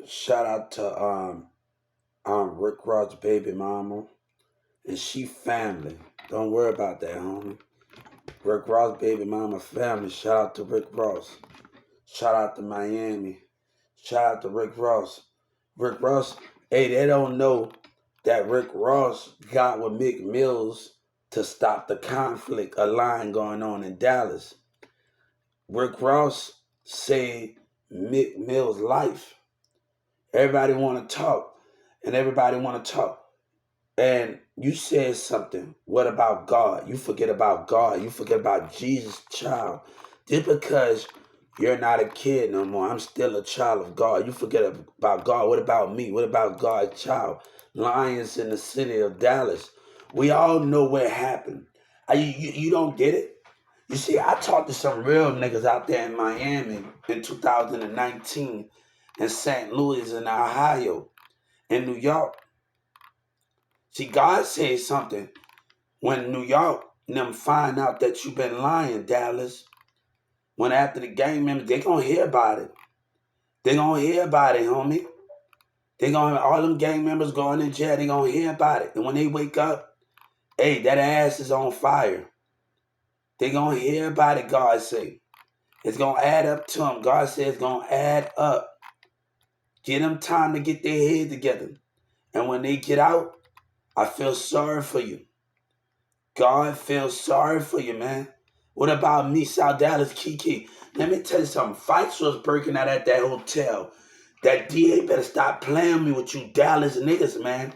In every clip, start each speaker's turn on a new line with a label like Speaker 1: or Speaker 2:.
Speaker 1: Shout out to Rick Ross' baby mama and she family. Don't worry about that, homie. Rick Ross' baby mama family. Shout out to Rick Ross. Shout out to Miami. Shout out to Rick Ross. Rick Ross, hey, they don't know that Rick Ross got with Mick Mills to stop the conflict, a line going on in Dallas. Rick Ross saved Mick Mills' life. Everybody want to talk, and everybody want to talk. And you said something. What about God? You forget about God. You forget about Jesus, child. Just because you're not a kid no more, I'm still a child of God. You forget about God. What about me? What about God's child? Lions in the city of Dallas. We all know what happened. You don't get it? You see, I talked to some real niggas out there in Miami in 2019, in St. Louis, in Ohio, in New York. See, God said something. When New York and them find out that you've been lying, Dallas, when after the gang members, they gonna hear about it. They gonna hear about it, homie. They gonna all them gang members going in jail. They gonna hear about it, and when they wake up, hey, that ass is on fire. They gonna hear about it. God say it's gonna add up to them. God says it's gonna add up. Give them time to get their head together, and when they get out, I feel sorry for you. God feels sorry for you, man. What about me, South Dallas, Kiki? Let me tell you something. Fights was breaking out at that hotel. That DA better stop playing me with you Dallas niggas, man.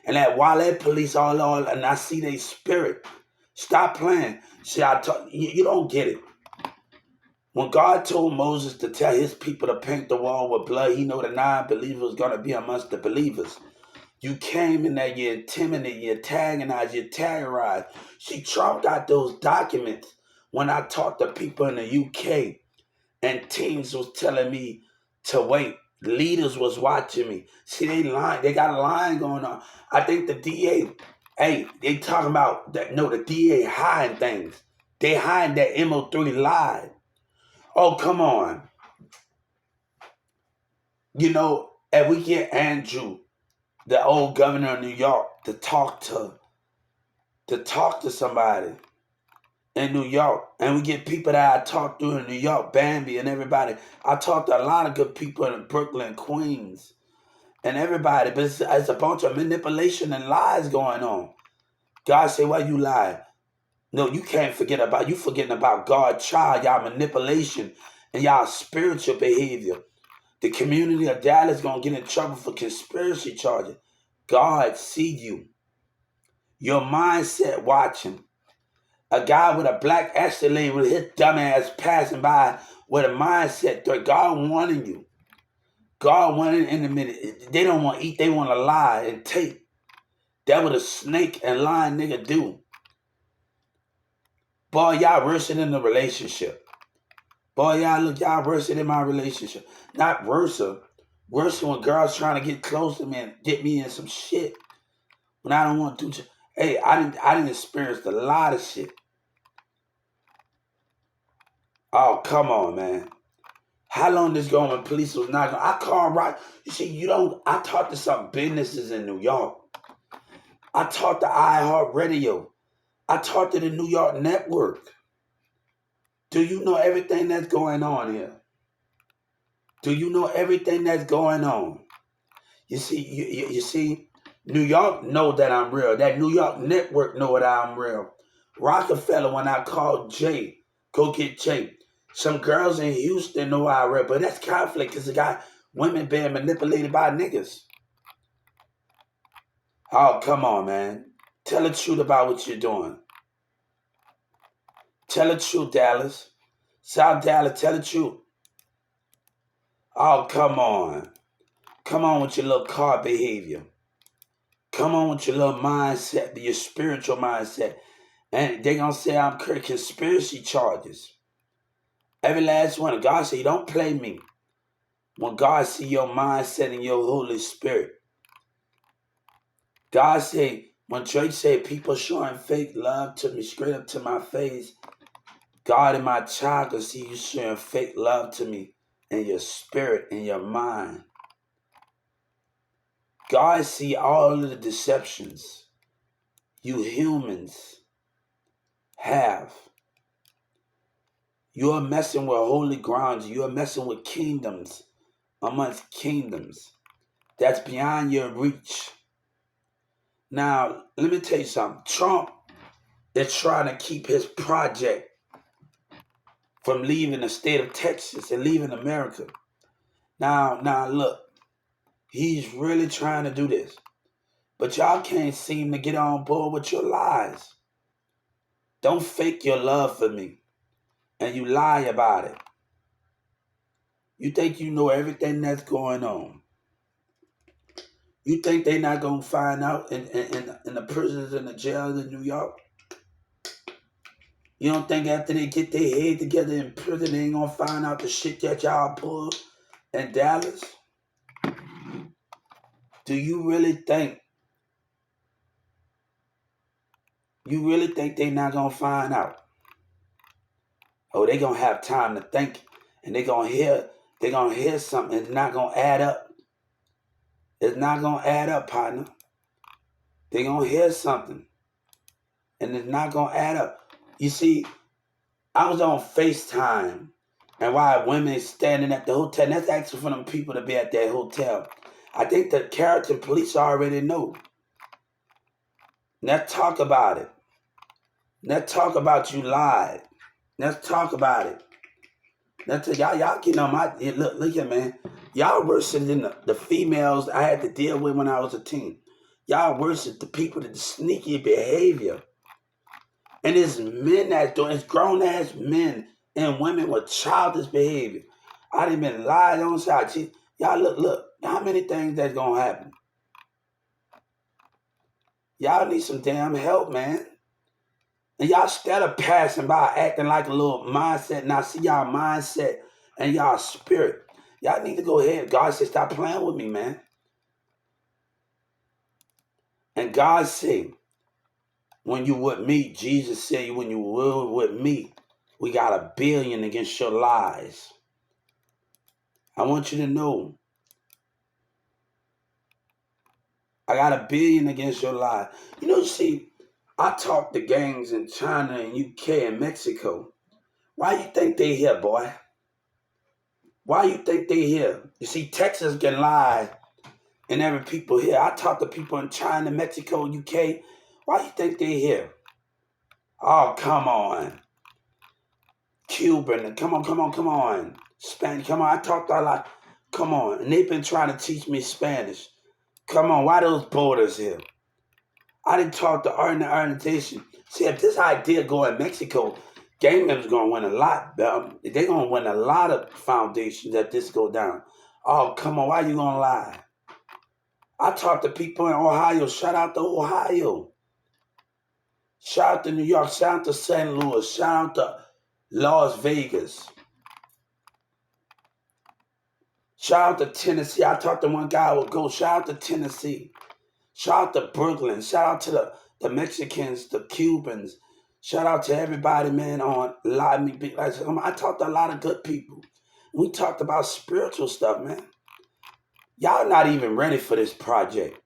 Speaker 1: And that Wale police all, and I see they spirit. Stop playing. See, you don't get it. When God told Moses to tell his people to paint the wall with blood, he know the non-believers was going to be amongst the believers. You came in there, you intimidated, you antagonized, you terrorized. See, Trump got those documents when I talked to people in the UK and teams was telling me to wait. Leaders was watching me. See, they lying. They got a line going on. I think the DA, hey, they talking about that. No, the DA hiding things. They hiding that MO3 lie. Oh, come on. You know, and we get Andrew, the old governor of New York, to talk to somebody in New York. And we get people that I talked to in New York, Bambi and everybody. I talked to a lot of good people in Brooklyn, Queens, and everybody. But it's a bunch of manipulation and lies going on. God say, why you lie? No, you can't forget about, you forgetting about God's child, y'all manipulation and y'all spiritual behavior. The community of Dallas gonna get in trouble for conspiracy charges. God see you. Your mindset watching. A guy with a black Escalade with his dumb ass passing by with a mindset that God wanting you. God wanted in a minute. They don't want to eat, they want to lie and take. That what a snake and lying nigga do. Boy, y'all worse in the relationship. Boy, y'all worse in my relationship. Not worse. Worse when girls trying to get close to me and get me in some shit. When I don't want to do. Hey, I didn't experience a lot of shit. Oh, come on, man. How long this going when police was not going? I called right. You see, you don't. I talked to some businesses in New York. I talked to iHeartRadio. I talked to the New York Network. Do you know everything that's going on here? Do you know everything that's going on? You see, you see, New York know that I'm real. That New York Network know that I'm real. Rockefeller, when I called Jay, go get Jay. Some girls in Houston know I'm real, but that's conflict because the guy, women being manipulated by niggas. Oh, come on, man. Tell the truth about what you're doing. Tell the truth, Dallas. South Dallas, tell the truth. Oh, come on. Come on with your little car behavior. Come on with your little mindset, your spiritual mindset. And they gonna say I'm conspiracy charges. Every last one. God say, don't play me. When God see your mindset and your Holy Spirit. God say, when Drake said people showing fake love to me straight up to my face, God and my child can see you showing fake love to me in your spirit, in your mind. God see all of the deceptions you humans have. You're messing with holy grounds. You're messing with kingdoms amongst kingdoms. That's beyond your reach. Now, let me tell you something. Trump is trying to keep his project from leaving the state of Texas and leaving America. Now, look, he's really trying to do this. But y'all can't seem to get on board with your lies. Don't fake your love for me. And you lie about it. You think you know everything that's going on. You think they're not going to find out in the prisons and the jails in New York? You don't think after they get their head together in prison, they ain't going to find out the shit that y'all pulled in Dallas? Do you really think they're not going to find out? Oh, they're going to have time to think, and they're going to hear something. It's not going to add up. It's not going to add up, partner. They're going to hear something, and it's not going to add up. You see, I was on FaceTime, and while women standing at the hotel, and that's actually for them people to be at that hotel. I think the Carrollton police already know. Let's talk about it. Let's talk about you lied. Let's talk about it. Let's y'all getting on my look here, man. Y'all worse than the females I had to deal with when I was a teen. Y'all worse than the people with the sneaky behavior. And it's men that's doing it's grown ass men and women with childish behavior. I done been lied on side. Y'all look, how many things that's gonna happen? Y'all need some damn help, man. And y'all instead of passing by acting like a little mindset, now see y'all mindset and y'all spirit. Y'all need to go ahead. God said, stop playing with me, man. And God said, when you with me, Jesus said, when you were with me, we got 1 billion against your lies. I want you to know, I got 1 billion against your lies. You see, I talk to gangs in China and UK and Mexico. Why you think they here, boy? Why you think they here? You see, Texas can lie and every people here. I talk to people in China, Mexico, UK. Why you think they here? Oh, come on. Cuban, come on. Spanish, come on. I talked a lot. Come on. And they've been trying to teach me Spanish. Come on, why those borders here? I didn't talk to organization. See, if this idea go in Mexico, gang members going to win a lot. They're going to win a lot of foundations if this go down. Oh, come on, why you going to lie? I talk to people in Ohio. Shout out to Ohio. Shout out to New York. Shout out to St. Louis. Shout out to Las Vegas. Shout out to Tennessee. I talked to one guy who would go. Shout out to Tennessee. Shout out to Brooklyn. Shout out to the Mexicans, the Cubans. Shout out to everybody, man, on Live Me Big. I talked to a lot of good people. We talked about spiritual stuff, man. Y'all not even ready for this project.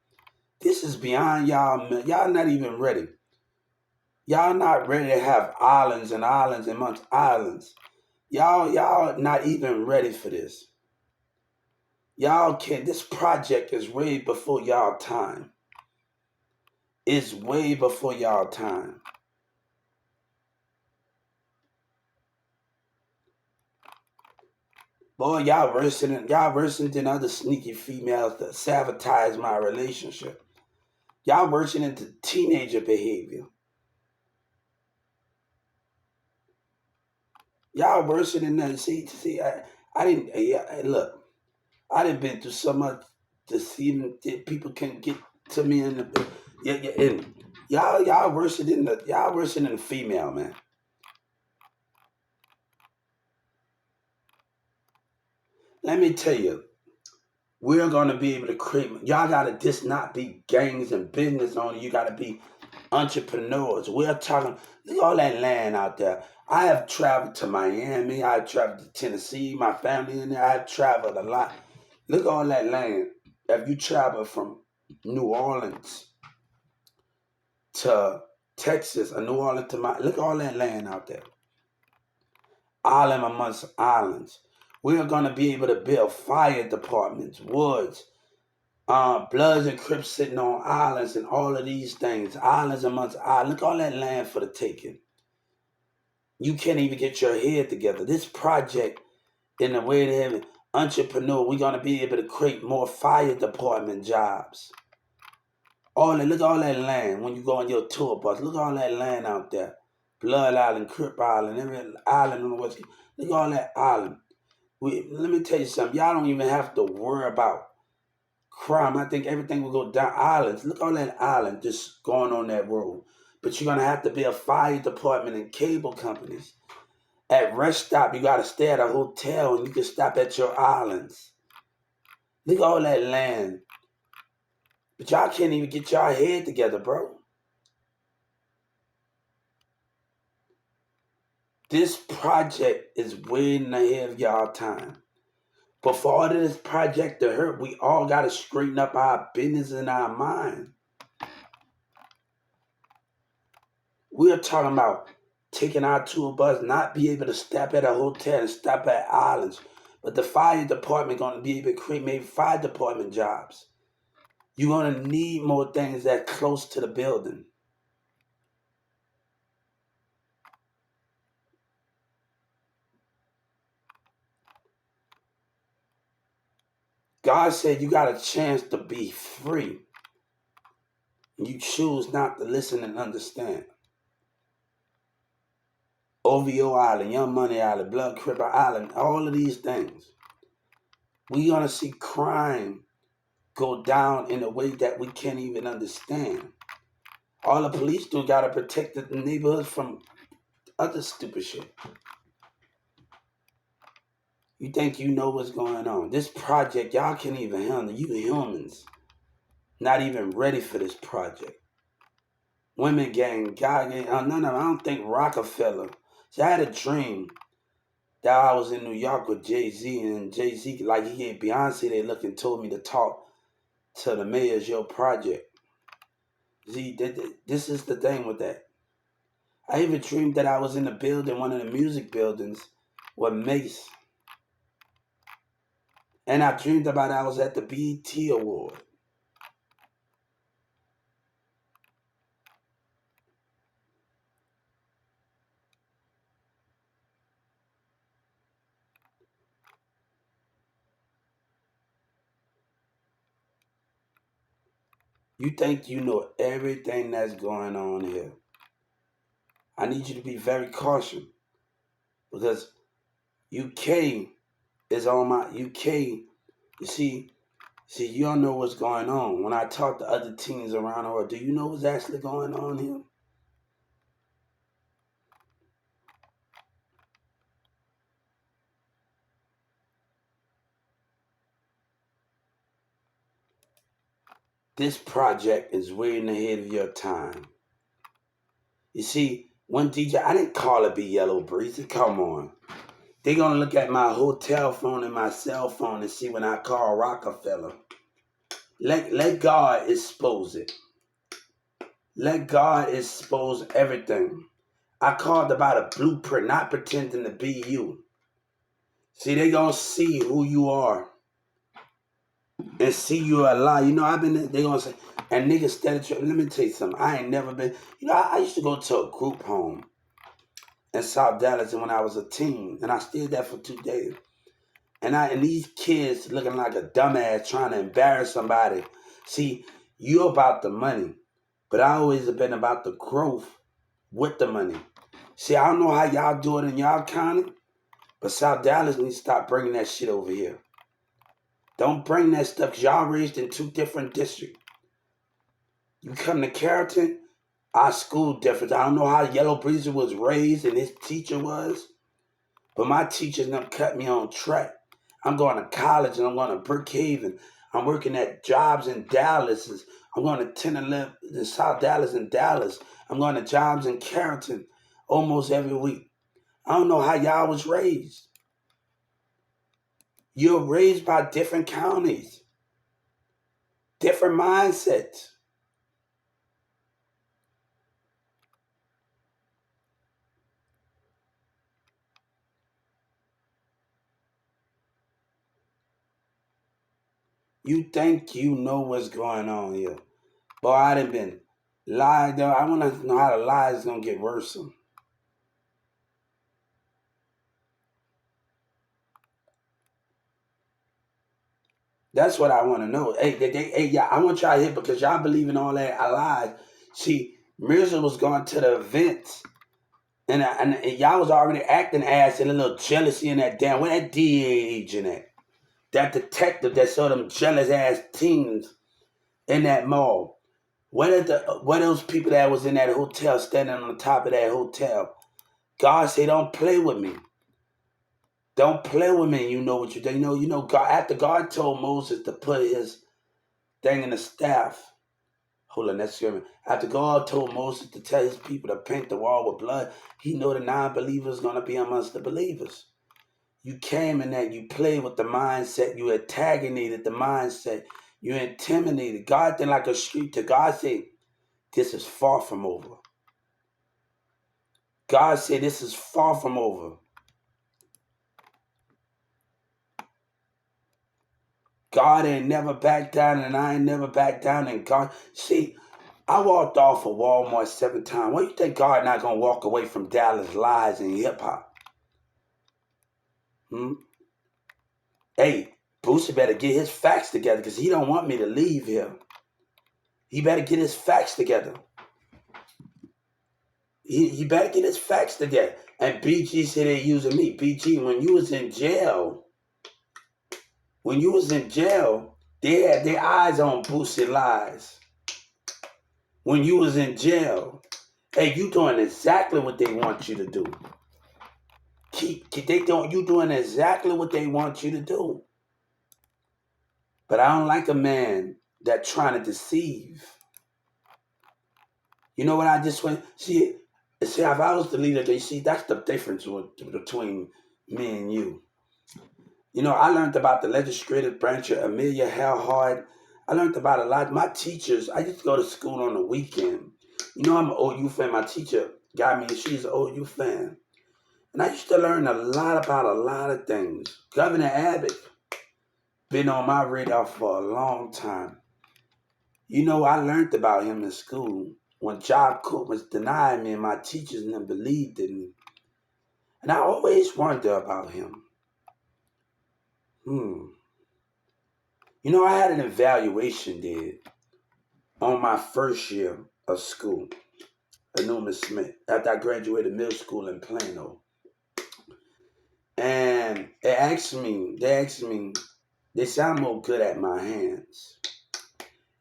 Speaker 1: This is beyond y'all, man. Y'all not even ready. Y'all not ready to have islands and islands amongst islands. Y'all not even ready for this. Y'all can't. This project is way before y'all time. It's way before y'all time. Boy, y'all worse than other sneaky females that sabotage my relationship. Y'all worse into teenager behavior. Y'all worse than that. See, I didn't look. I didn't been through so much to see that people can get to me in the and y'all worse than the female, man. Let me tell you, we're gonna be able to create. Y'all gotta just not be gangs and business owners. You gotta be entrepreneurs. We're talking. Look at all that land out there. I have traveled to Miami. I've traveled to Tennessee. My family in there. I've traveled a lot. Look at all that land. If you travel from New Orleans to Texas, or New Orleans to look at all that land out there. Island amongst islands. We are going to be able to build fire departments, woods, Bloods and Crips sitting on islands and all of these things. Islands amongst islands. Look at all that land for the taking. You can't even get your head together. This project, in the way they have it, entrepreneur, we're going to be able to create more fire department jobs. Look at all that land when you go on your tour bus. Look at all that land out there. Blood Island, Crip Island, every island on the West Coast. Look at all that island. Let me tell you something. Y'all don't even have to worry about crime. I think everything will go down. Islands. Look at all that island just going on that road. But you're going to have to be a fire department and cable companies. At rest stop, you got to stay at a hotel and you can stop at your islands. Look at all that land. But y'all can't even get y'all head together, bro. This project is way ahead of y'all time. But for all of this project to hurt, we all got to straighten up our business and our mind. We are talking about taking our tour bus, not be able to stop at a hotel and stop at islands. But the fire department going to be able to create maybe fire department jobs. You're going to need more things that close to the building. God said you got a chance to be free. And you choose not to listen and understand. OVO Island, Young Money Island, Blood Cripper Island, all of these things. We're going to see crime go down in a way that we can't even understand. All the police do got to protect the neighborhoods from other stupid shit. You think you know what's going on. This project, y'all can't even handle. You humans not even ready for this project. Women gang, guy gang, none of them. I don't think Rockefeller. See, I had a dream that I was in New York with Jay-Z, and Jay-Z, like he gave Beyonce, they looked and told me to talk to the mayor's your project. See, this is the thing with that. I even dreamed that I was in the building, one of the music buildings, with Mace. And I dreamed about I was at the BET Award. You think you know everything that's going on here. I need you to be very cautious because UK is on my UK. You see, you don't know what's going on. When I talk to other teens around the world, do you know what's actually going on here? This project is way ahead of your time. You see, one DJ, I didn't call it be Yellow Breezy. Come on. They're going to look at my hotel phone and my cell phone and see when I call Rockefeller. Let God expose it. Let God expose everything. I called about a blueprint, not pretending to be you. See, they going to see who you are and see you a lie. You know, they going to say, and niggas steady, let me tell you something. I ain't never been, I used to go to a group home in South Dallas when I was a teen, and I stayed there for 2 days. And these kids looking like a dumbass trying to embarrass somebody. See, you about the money, but I always have been about the growth with the money. See, I don't know how y'all do it in y'all county, but South Dallas needs to stop bringing that shit over here. Don't bring that stuff because y'all raised in 2 different districts. You come to Carrollton, our school difference. I don't know how Yellow Breezer was raised and his teacher was, but my teachers never cut me on track. I'm going to college and I'm going to Brookhaven. I'm working at jobs in Dallas. I'm going to 10 and 11 in South Dallas and Dallas. I'm going to jobs in Carrollton almost every week. I don't know how y'all was raised. You're raised by different counties. Different mindsets. You think you know what's going on here. Boy, I done been lied though. I want to know how the lie is going to get worse. That's what I want to know. Hey, yeah, I want y'all here because y'all believe in all that lies. See, Mirza was going to the events, and y'all was already acting ass and a little jealousy in that damn. Where that DA agent at? That detective that saw them jealous ass teens in that mall. What those people that was in that hotel standing on the top of that hotel? God said, "Don't play with me. Don't play with me." You know what you do. You know. God after God told Moses to put his thing in the staff. Hold on, that's scary. After God told Moses to tell his people to paint the wall with blood, he know the non-believers gonna be amongst the believers. You came in that, you played with the mindset, you antagonated the mindset, you intimidated. God did like a street to God said, this is far from over. God said, this is far from over. God ain't never back down, and I ain't never back down. And God, see, I walked off of Walmart 7 times. Why you think God not gonna walk away from Dallas lies and hip hop? Hmm? Hey, Boosie better get his facts together because he don't want me to leave here. He better get his facts together. He better get his facts together. And BG said they're using me. BG, when you was in jail, they had their eyes on Boosie lies. When you was in jail, hey, you doing exactly what they want you to do. You doing exactly what they want you to do. But I don't like a man that trying to deceive. You know what I just went see? See, if I was the leader, they see that's the difference between me and you. You know, I learned about the legislative branch of Amelia Earhart. I learned about a lot. My teachers, I used to go to school on the weekend. You know, I'm an OU fan. My teacher got me, she's an OU fan. And I used to learn a lot about a lot of things. Governor Abbott been on my radar for a long time. You know, I learned about him in school when Job Cook was denying me and my teachers and them believed in me. And I always wonder about him. Hmm. You know, I had an evaluation did on my first year of school at Newman Smith after I graduated middle school in Plano. And they said I'm more good at my hands.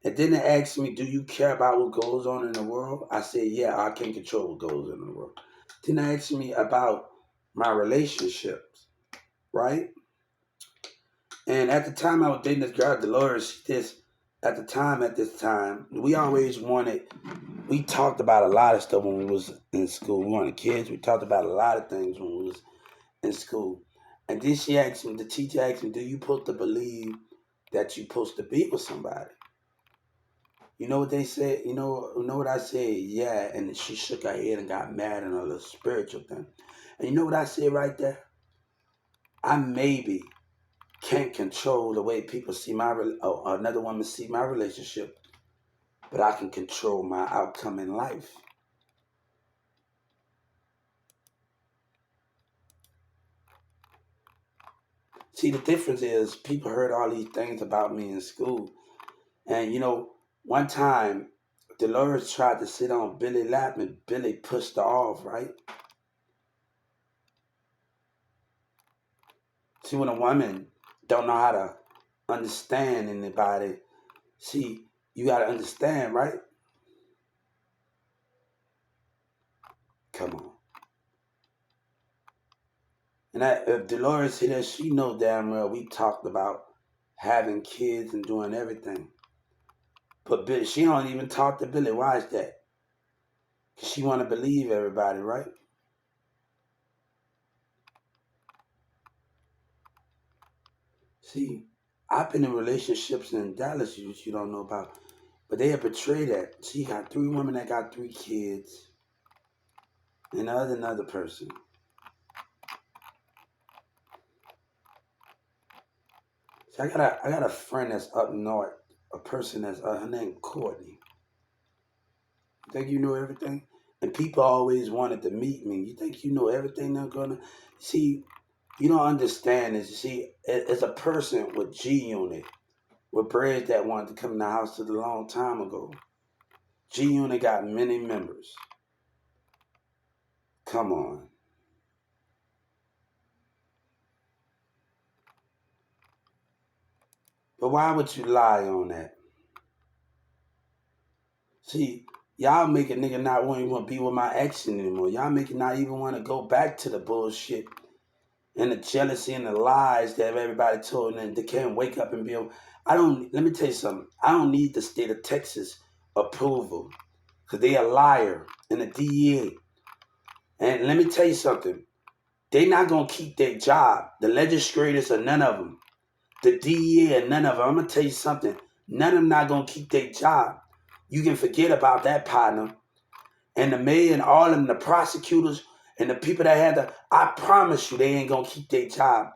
Speaker 1: And then they asked me, do you care about what goes on in the world? I said, yeah, I can control what goes on in the world. Then they asked me about my relationships, right? And at the time I was dating this girl, Dolores, at this time, we talked about a lot of stuff when we was in school. We wanted kids. We talked about a lot of things when we was in school. And then the teacher asked me, do you supposed to believe that you supposed to be with somebody? You know what they said? You know what I said? Yeah. And she shook her head and got mad and a little spiritual thing. And you know what I said right there? I maybe can't control the way people see another woman see my relationship, but I can control my outcome in life. See, the difference is people heard all these things about me in school. And one time, Dolores tried to sit on Billy lap and Billy pushed her off, right? See, when a woman don't know how to understand anybody, see, you got to understand, right? Come on. And if Dolores hit us, she know damn well we talked about having kids and doing everything. But Billy, she don't even talk to Billy. Why is that? Because she want to believe everybody, right? See, I've been in relationships in Dallas you don't know about, but they have betrayed that. She got 3 women that got 3 kids, and another person. So I got a friend that's up north, a person that's her name Courtney. You think you know everything? And people always wanted to meet me. You think you know everything they're gonna see? You don't understand this. You see, as a person with G Unit, with Bridge that wanted to come in the house a long time ago. G Unit got many members. Come on. But why would you lie on that? See, y'all make a nigga not want to be with my ex anymore. Y'all make it not even want to go back to the bullshit and the jealousy and the lies that everybody told and they can't wake up and be able. Let me tell you something. I don't need the state of Texas approval because they a liar and the DEA. And let me tell you something. They not going to keep their job. The legislators are none of them. The DEA and none of them. I'm going to tell you something. None of them not going to keep their job. You can forget about that partner. And the mayor and all of them, the prosecutors and the people that had the, I promise you they ain't going to keep their job.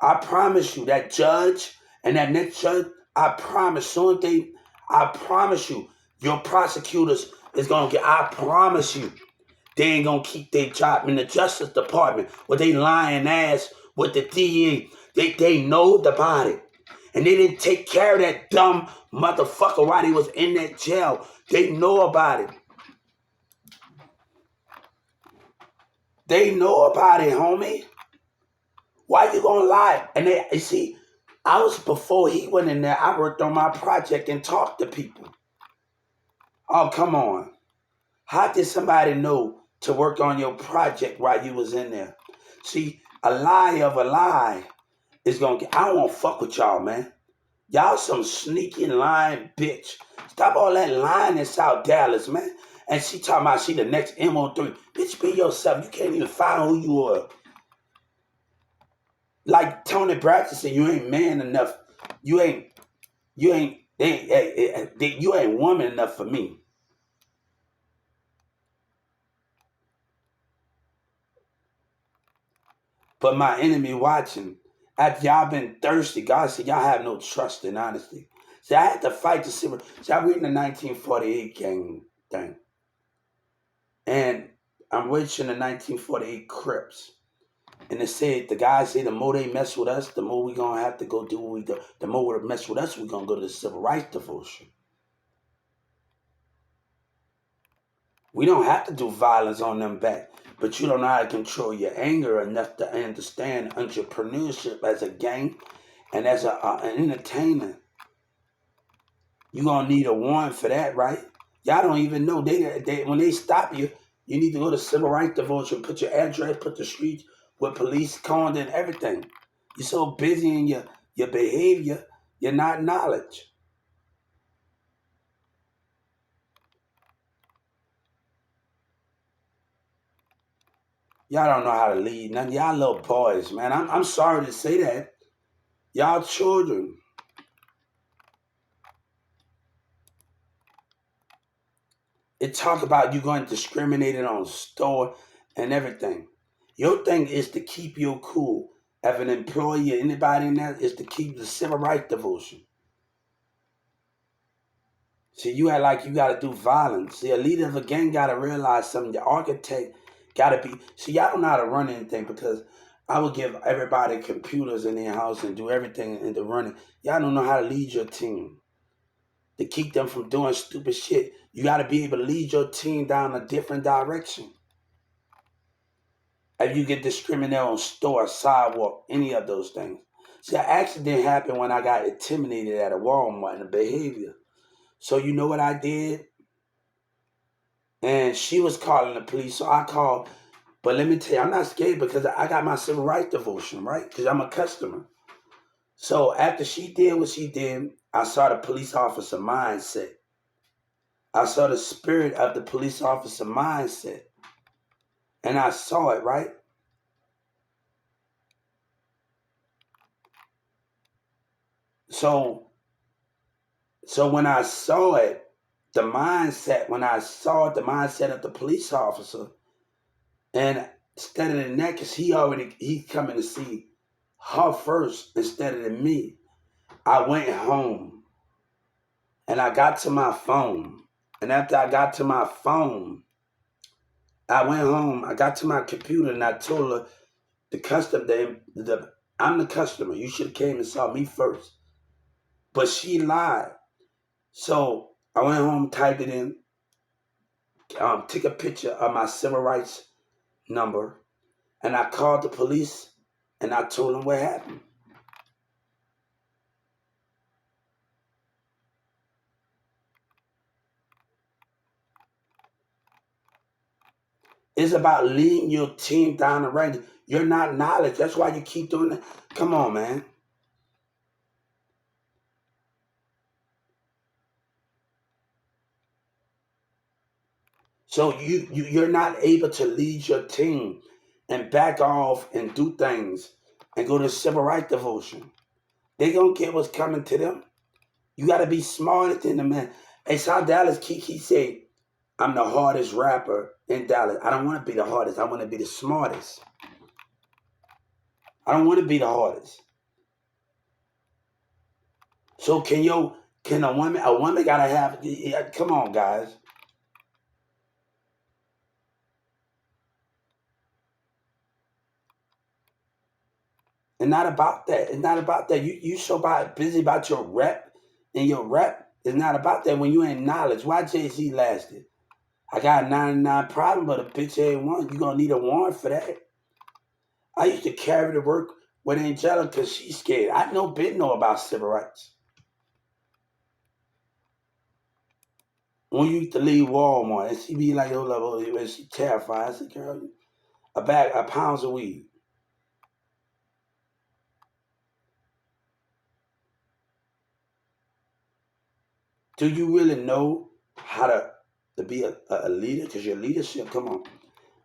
Speaker 1: I promise you that judge and that next judge, I promise I promise you, your prosecutors is going to get, I promise you, they ain't going to keep their job in the Justice Department with they lying ass with the DEA. They know about it. And they didn't take care of that dumb motherfucker while he was in that jail. They know about it. They know about it, homie. Why you gonna lie? And you see, I was before he went in there, I worked on my project and talked to people. Oh, come on. How did somebody know to work on your project while you was in there? See, a lie of a lie is gonna get, I don't wanna fuck with y'all, man. Y'all some sneaky lying bitch. Stop all that lying in South Dallas, man. And she talking about she the next MO3. Bitch, be yourself. You can't even find who you are. Like Tony Braxton said, you ain't man enough. You ain't woman enough for me. But my enemy watching, after y'all been thirsty, God said y'all have no trust and honesty. See, I had to fight the civil. See, I read the 1948 gang thing. And I'm watching the 1948 Crips. And it said, the guy said, the more they mess with us, the more we going to have to go do what we do. The more they mess with us, we're going to go to the civil rights devotion. We don't have to do violence on them back. But you don't know how to control your anger enough to understand entrepreneurship as a game and as an entertainer. You're going to need a warrant for that, right? Y'all don't even know. They when they stop you, you need to go to civil rights devotion, put your address, put the streets with police calling and everything. You're so busy in your behavior, you're not knowledge. Y'all don't know how to lead. None. Y'all little boys, man. I'm sorry to say that. Y'all children. It talk about you going discriminated on store and everything. Your thing is to keep your cool. As an employee or anybody in there is to keep the civil rights devotion. See, you act like you got to do violence. See, a leader of a gang got to realize something. The architect got to be. See, y'all don't know how to run anything because I would give everybody computers in their house and do everything in the running. Y'all don't know how to lead your team. To keep them from doing stupid shit, you got to be able to lead your team down a different direction. If you get discriminated on store, sidewalk, any of those things. See, an accident happened when I got intimidated at a Walmart in the behavior. So you know what I did? And she was calling the police, so I called. But let me tell you, I'm not scared because I got my civil rights devotion, right? Because I'm a customer. So after she did what she did, I saw the police officer mindset. I saw the spirit of the police officer mindset. And I saw it, right? So when I saw it, the mindset, the mindset of the police officer, and instead of the neck, cause he's coming to see her first instead of me. I went home and I got to my phone. And after I got to my phone, I went home, I got to my computer and I told her I'm the customer. You should have came and saw me first. But she lied. So I went home, typed it in, took a picture of my civil rights number, and I called the police and I told them what happened. It's about leading your team down the right. You're not knowledge. That's why you keep doing it. Come on, man. So you're not able to lead your team and back off and do things and go to civil rights devotion. They gonna get what's coming to them. You gotta be smarter than the man. Hey, South Dallas Kiki said, I'm the hardest rapper in Dallas. I don't want to be the hardest. I want to be the smartest. I don't want to be the hardest. So can a woman gotta have, come on, guys. It's not about that. It's not about that. You so busy about your rep, and your rep is not about that when you ain't knowledge. Why Jay-Z lasted? I got a 99 problem, but a bitch ain't one. You gonna need a warrant for that. I used to carry to work with Angelica because she's scared. I been know about civil rights. When you used to leave Walmart and she be like, hold up, and she terrified. I said, girl, a pounds of weed. Do you really know how to be a leader? Because your leadership, come on.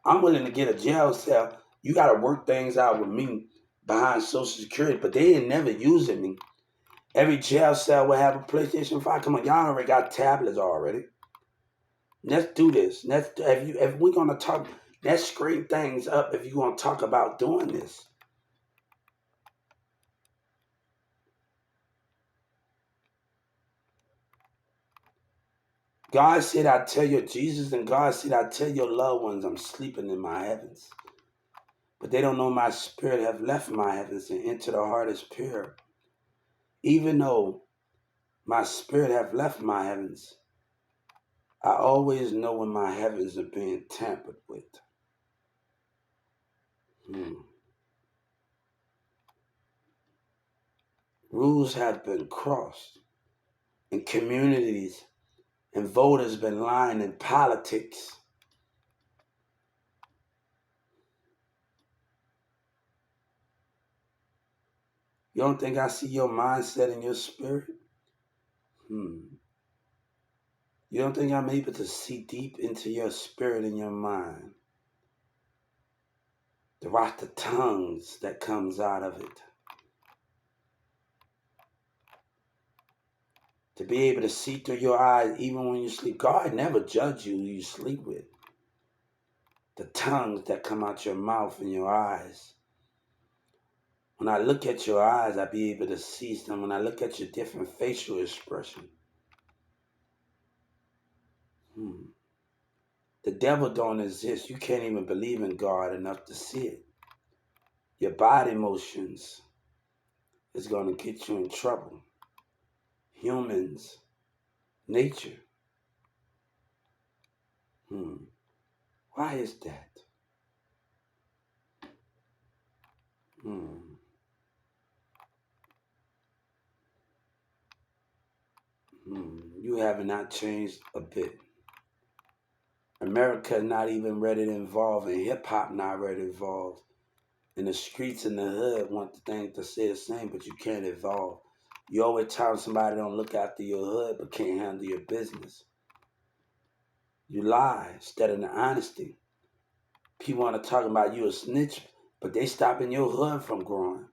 Speaker 1: I'm willing to get a jail cell. You got to work things out with me behind Social Security, but they ain't never using me. Every jail cell will have a PlayStation 5. Come on, y'all already got tablets already. Let's do this. If we're gonna talk, let's screen things up. If you want to talk about doing this, God said, "I tell you, Jesus and God said, I tell your loved ones, I'm sleeping in my heavens, but they don't know my spirit have left my heavens and entered the heart is pure. Even though my spirit have left my heavens, I always know when my heavens are being tampered with." Hmm. Rules have been crossed in communities and voters been lying in politics. You don't think I see your mindset and your spirit? Hmm. You don't think I'm able to see deep into your spirit and your mind? To watch the tongues that comes out of it. To be able to see through your eyes even when you sleep. God never judge you who you sleep with. The tongues that come out your mouth and your eyes. When I look at your eyes, I be able to see them. When I look at your different facial expression. The devil don't exist. You can't even believe in God enough to see it. Your body motions is going to get you in trouble. Humans, nature. Why is that? You have not changed a bit. America not even ready to involve, and hip hop not ready to involve. And the streets in the hood want the thing to say the same, but you can't evolve. You always tell somebody don't look after your hood, but can't handle your business. You lie instead of the honesty. People want to talk about you a snitch, but they stopping your hood from growing.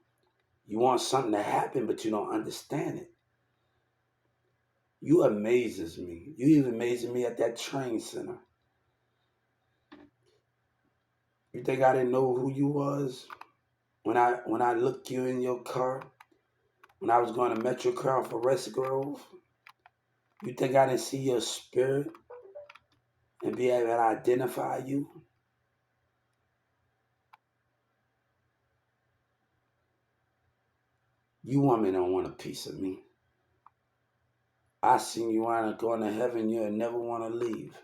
Speaker 1: You want something to happen, but you don't understand it. You amazes me. You even amazing me at that train center. You think I didn't know who you was when I looked you in your car when I was going to Metro Car for Forest Grove? You think I didn't see your spirit and be able to identify you? You women don't want a piece of me. I seen you going to heaven, you'll never want to leave.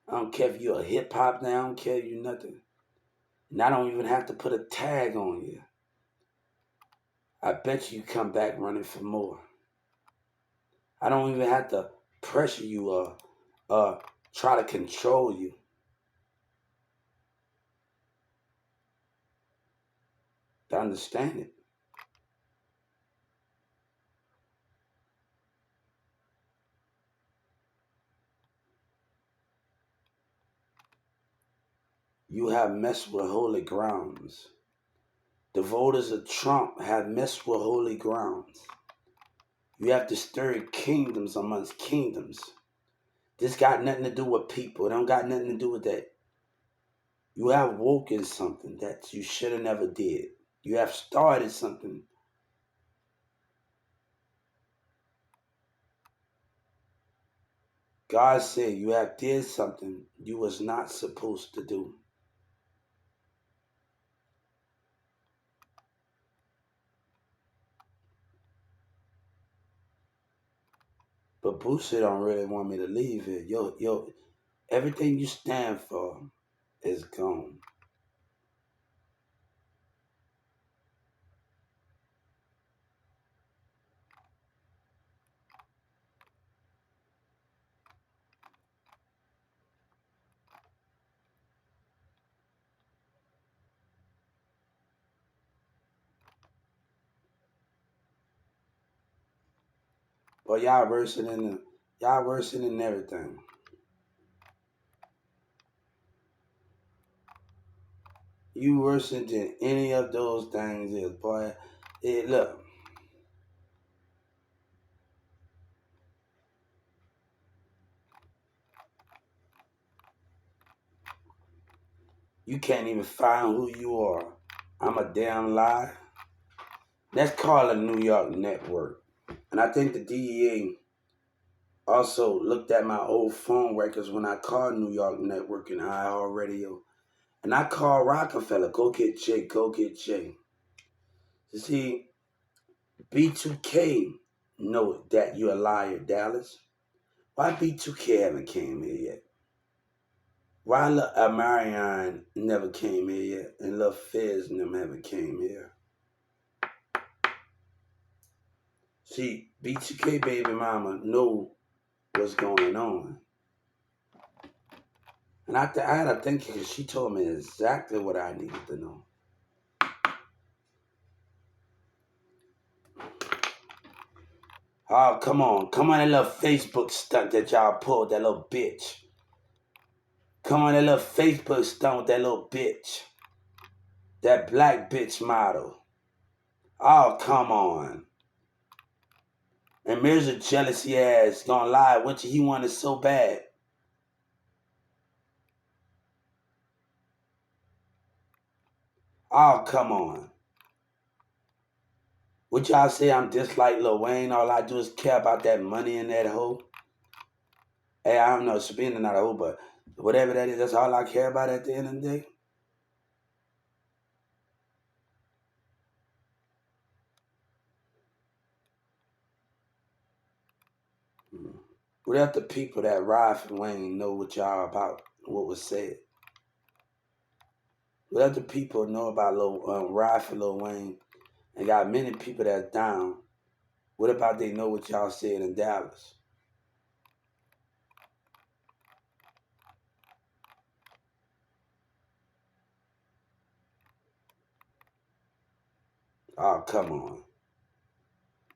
Speaker 1: I don't care if you're a hip hop now, I don't care if you nothing. And I don't even have to put a tag on you. I bet you come back running for more. I don't even have to pressure you or try to control you. To understand it. You have messed with holy grounds. The voters of Trump have messed with holy grounds. You have to stir kingdoms amongst kingdoms. This got nothing to do with people. It don't got nothing to do with that. You have woken something that you should have never did. You have started something. God said you have did something you was not supposed to do. But Boosie don't really want me to leave here. Everything you stand for is gone. But y'all worse than everything. You worse than any of those things is, boy. Look, you can't even find who you are. I'm a damn lie. That's called a New York network. And I think the DEA also looked at my old phone records when I called New York Network and IR Radio. And I called Rockefeller, go get Jay, go get Jay. You see, B2K know that you're a liar, Dallas. Why B2K haven't came here yet? Why Marion never came here yet? And Lil Fizz never haven't came here. See, B2K baby mama know what's going on. And I had to think because she told me exactly what I needed to know. Oh, come on. Come on, that little Facebook stunt that y'all pulled, that little bitch. Come on, that little Facebook stunt with that little bitch. That black bitch model. Oh, come on. And Mirza jealousy ass gonna lie with you. He wanted so bad. Oh, come on. Would y'all say I'm just like Lil Wayne? All I do is care about that money and that hoe? Hey, I don't know, Sabina not a hoe, but whatever that is, that's all I care about at the end of the day. What if the people that ride for Wayne know what y'all about, what was said? What if the people know about ride for Lil Wayne and got many people that's down? What about they know what y'all said in Dallas? Oh, come on.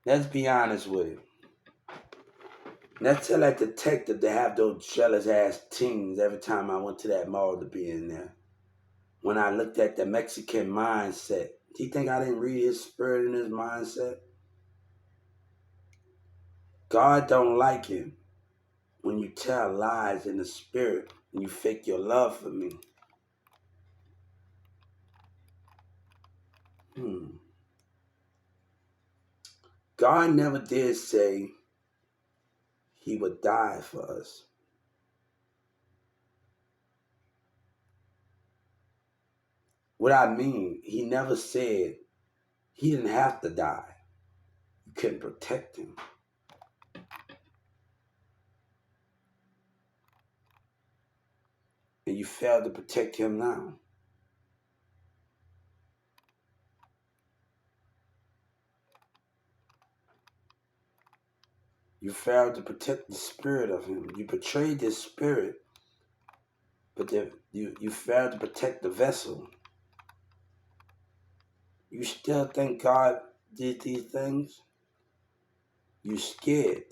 Speaker 1: Let's be honest with it. Let's tell that detective to have those jealous ass teens every time I went to that mall to be in there. When I looked at the Mexican mindset Do you think I didn't read his spirit and his mindset? God don't like it when you tell lies in the spirit and you fake your love for me. God never did say he would die for us. What I mean, he never said he didn't have to die. You couldn't protect him. And you failed to protect him now. You failed to protect the spirit of him. You betrayed his spirit, but you failed to protect the vessel. You still think God did these things? You scared.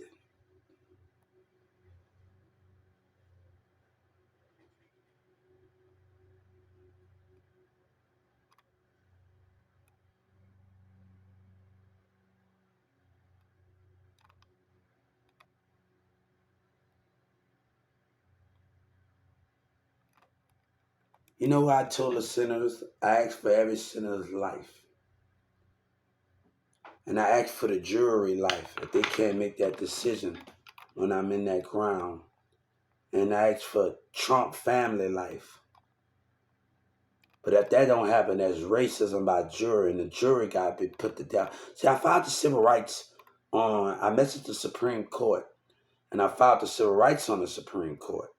Speaker 1: You know what I told the sinners? I asked for every sinner's life. And I asked for the jury life if they can't make that decision when I'm in that ground. And I asked for Trump family life. But if that don't happen, there's racism by jury, and the jury got to be put to death. See, I filed the civil rights I messaged the Supreme Court, and I filed the civil rights on the Supreme Court.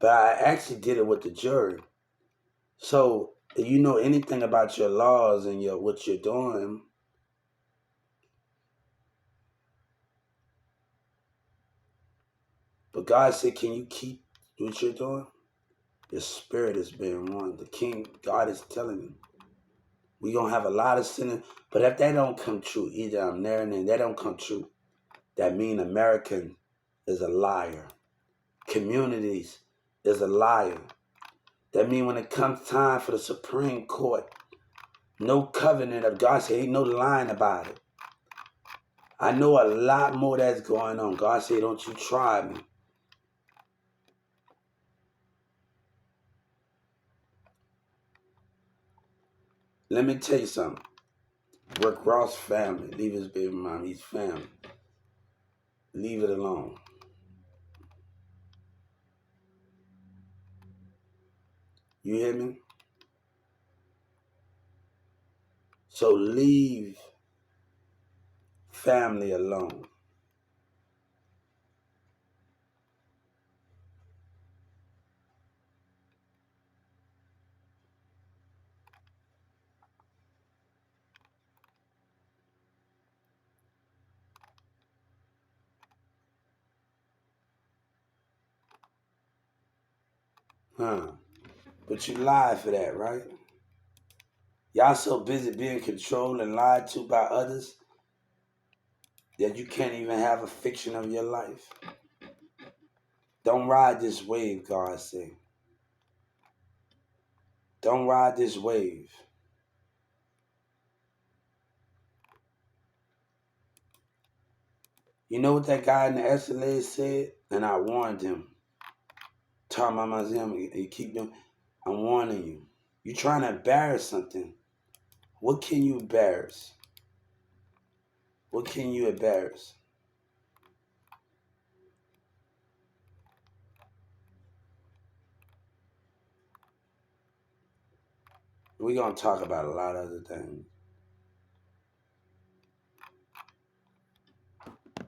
Speaker 1: But I actually did it with the jury. So, if you know anything about your laws and what you're doing, but God said, can you keep what you're doing? Your spirit is being one. The King, God is telling you. We're going to have a lot of sinners. But if that don't come true, either I'm there and then that don't come true, that mean American is a liar. Communities is a liar. That mean when it comes time for the Supreme Court, no covenant of God said ain't no lying about it. I know a lot more that's going on. God said, don't you try me. Let me tell you something. Rick Ross family, leave his baby mom, he's family. Leave it alone. You hear me? So leave family alone. But you lied for that, right? Y'all so busy being controlled and lied to by others that you can't even have a fiction of your life. Don't ride this wave, God said. Don't ride this wave. You know what that guy in the Escalade said? And I warned him. Talking about him, you keep doing. I'm warning you. You're trying to embarrass something. What can you embarrass? What can you embarrass? We're going to talk about a lot of other things.